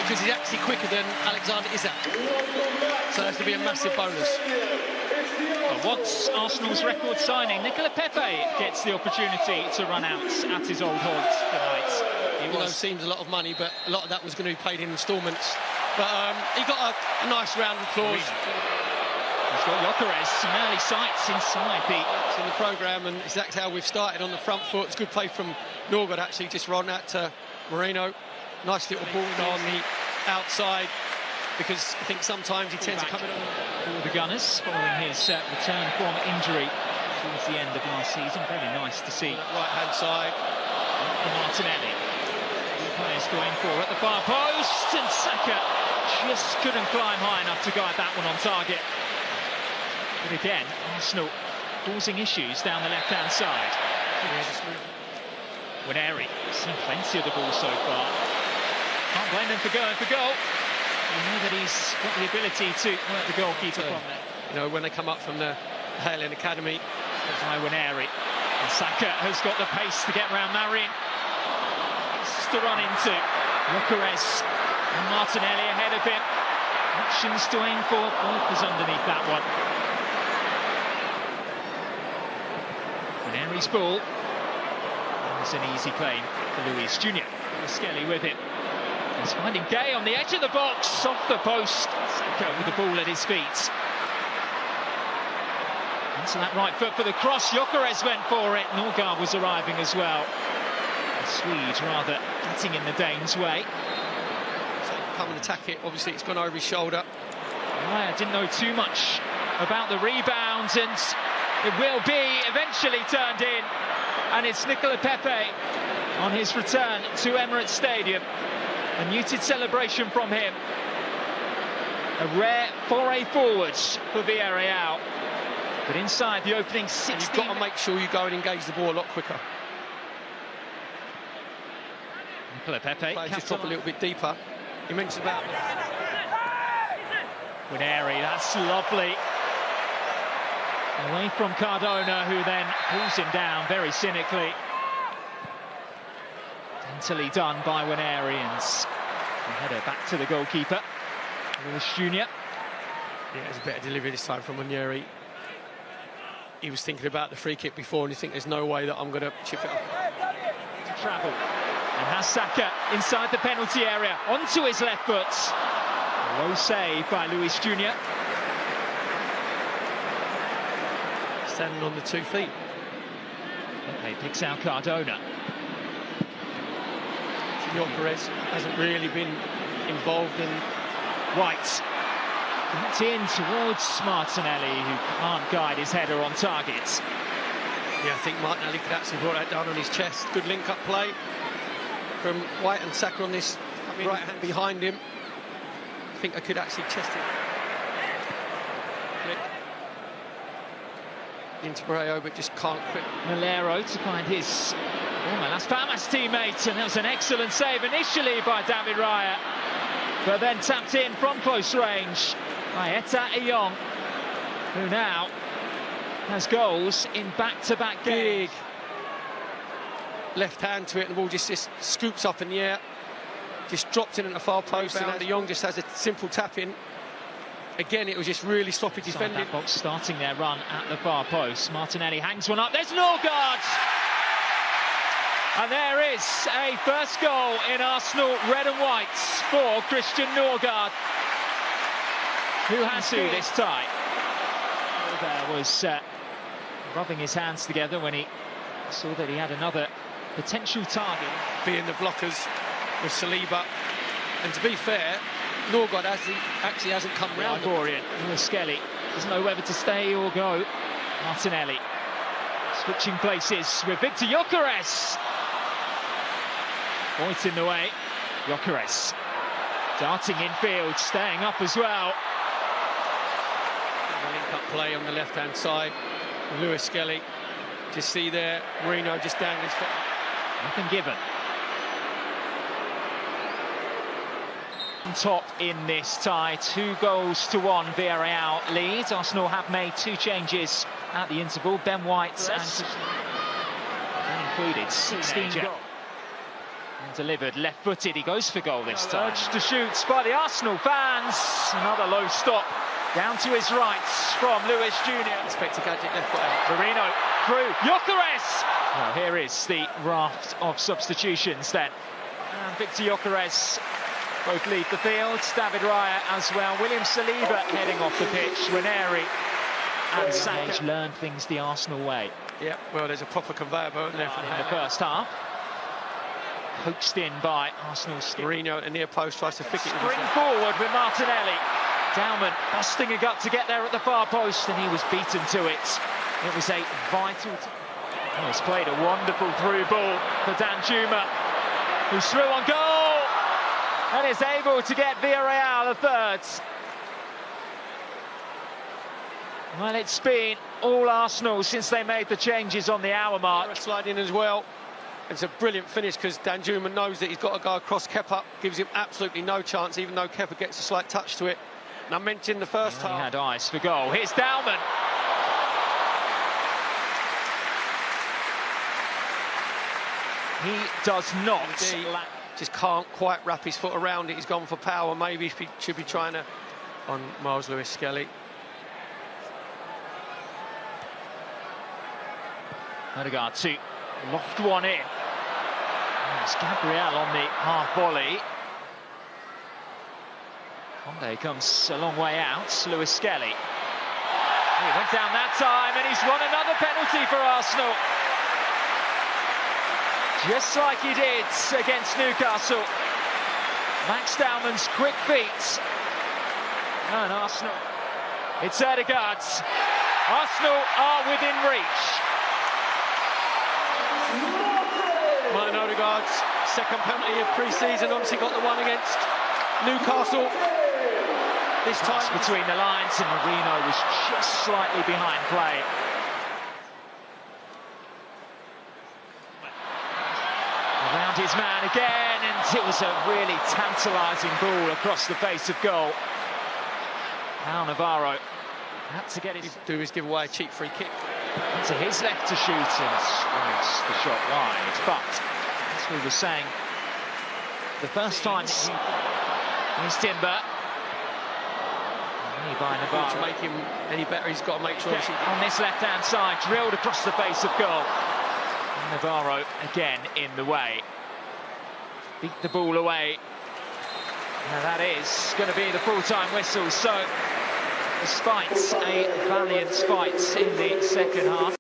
because he's actually quicker than Alexander Isak. So that's going to be a massive bonus. Well, once Arsenal's record signing, Nicolas Pépé gets the opportunity to run out at his old haunts tonight. It seems a lot of money, but a lot of that was going to be paid in instalments. But he got a nice round of applause. He's got Gyökeres, some early sights inside in the programme, and exactly how we've started on the front foot. It's good play from Nørgaard, actually, just run that to Moreno. Nice little ball on the outside, because I think sometimes he tends to come in for the Gunners following his return from injury towards the end of last season. Very nice to see. Right-hand side. For Martinelli. Players going for at the far post, and Saka just couldn't climb high enough to guide that one on target. But again, Arsenal causing issues down the left-hand side. Nwaneri seen plenty of the ball so far. Can't blame him for going for goal. You know that he's got the ability to work the goalkeeper from there. You know, when they come up from the Halen Academy. Nwaneri. And Saka has got the pace to get round Marin. To run into Gyökeres and Martinelli ahead of him. Options to aim for. Walker's underneath that one. Nwaneri's ball. It's an easy claim for Luis Jr. Skelly with it. He's finding Gay on the edge of the box, off the post. Saka with the ball at his feet. Into that right foot for the cross. Gyökeres went for it. Nørgaard was arriving as well. Swede rather getting in the Danes' way. So come and attack it. Obviously, it's gone over his shoulder. I didn't know too much about the rebound, and it will be eventually turned in. And it's Nicolas Pépé on his return to Emirates Stadium. A muted celebration from him. A rare foray forward for Villarreal. But inside the opening 60... You've got to make sure you go and engage the ball a lot quicker. Nicolas Pépé just drop a little bit deeper. He mentioned about Nwaneri, that's lovely. Away from Cardona, who then pulls him down very cynically. Daintily done by Nwaneri, and the header back to the goalkeeper, Luis Jr. Yeah, there's a better delivery this time from Nwaneri. He was thinking about the free kick before, and you think there's no way that I'm going to chip it up. To travel. And has Saka inside the penalty area, onto his left foot. A low save by Luis Jr. Standing on the 2 feet. Okay, picks out Cardona. Gyökeres hasn't really been involved in... White. Linked in towards Martinelli, who can't guide his header on target. Yeah, I think Martinelli could actually brought that down on his chest. Good link-up play from White and Saka on this right hand behind him. I think I could actually chest it. Flick into Breo, but just can't quit. Malero to find his former Las Palmas teammate, and that was an excellent save initially by David Raya, but then tapped in from close range by Etta Eyong, who now has goals in back-to-back games. Left hand to it, and the ball just scoops up in the air, just dropped in at the far post, and De Jong just has a simple tap in. Again, it was just really sloppy defending. That box starting their run at the far post. Martinelli hangs one up. There's Nørgaard, and there is a first goal in Arsenal red and white for Christian Nørgaard, who has to this tie. There was rubbing his hands together when he saw that he had another potential target. Being the blockers with Saliba, and to be fair, Nørgaard actually hasn't come round. Skelly doesn't know whether to stay or go. Martinelli switching places with Victor Gyökeres. Point in the way. Gyökeres darting infield, staying up as well. Link-up play on the left-hand side. Luis Skelly. Just see there, Moreno just dangling his foot. Nothing given. Top in this tie, 2-1 Villarreal leads. Arsenal have made 2 changes at the interval. Ben White and included 16 goals. Delivered, left-footed, he goes for goal this time. Urged to shoot by the Arsenal fans. Another low stop down to his right from Lewis Jr. Expect to gadget left foot out. Marino through, Gyökeres! Well, here is the raft of substitutions then. And Victor Gyökeres both leave the field. David Raya as well. William Saliba heading off the pitch. Ranieri and Saka learned things the Arsenal way. Yeah, well, there's a proper conveyor belt there in the first half. Coaxed in by Arsenal. Marino at the near post tries to flick it. Spring forward with Martinelli. Dowman busting a gut to get there at the far post, and he was beaten to it. It was a vital... He's played a wonderful through ball for Danjuma, who's through on goal and is able to get Villarreal a third. Well, it's been all Arsenal since they made the changes on the hour mark. Slide in as well. It's a brilliant finish because Danjuma knows that he's got to go across Kepa, gives him absolutely no chance, even though Kepa gets a slight touch to it. And I mentioned in the first half... He had eyes for goal. Here's Dowman. He does not. Just can't quite wrap his foot around it. He's gone for power. Maybe he should be trying to... on Miles Lewis-Skelly. Ødegaard to loft one in. It's Gabriel on the half volley. Conde comes a long way out. Lewis-Skelly. He went down that time and he's won another penalty for Arsenal. Just like he did against Newcastle. Max Dowman's quick feet. And Arsenal. It's Ødegaard. Arsenal are within reach. Martin Ødegaard's second penalty of pre-season, obviously got the one against Newcastle. This time between the lines, and Marino was just slightly behind play. Around his man again, and it was a really tantalising ball across the face of goal. Now Navarro had to get his... do is give away a cheap free kick. To his left to shoot and strikes the shot wide. But, as we were saying, the first time he's Timber. By Navarro. To make him any better, he's got to make sure... On this left-hand side, drilled across the face of goal. And Navarro again in the way. Beat the ball away. Now that is going to be the full-time whistle. So, despite a valiant fight in the second half.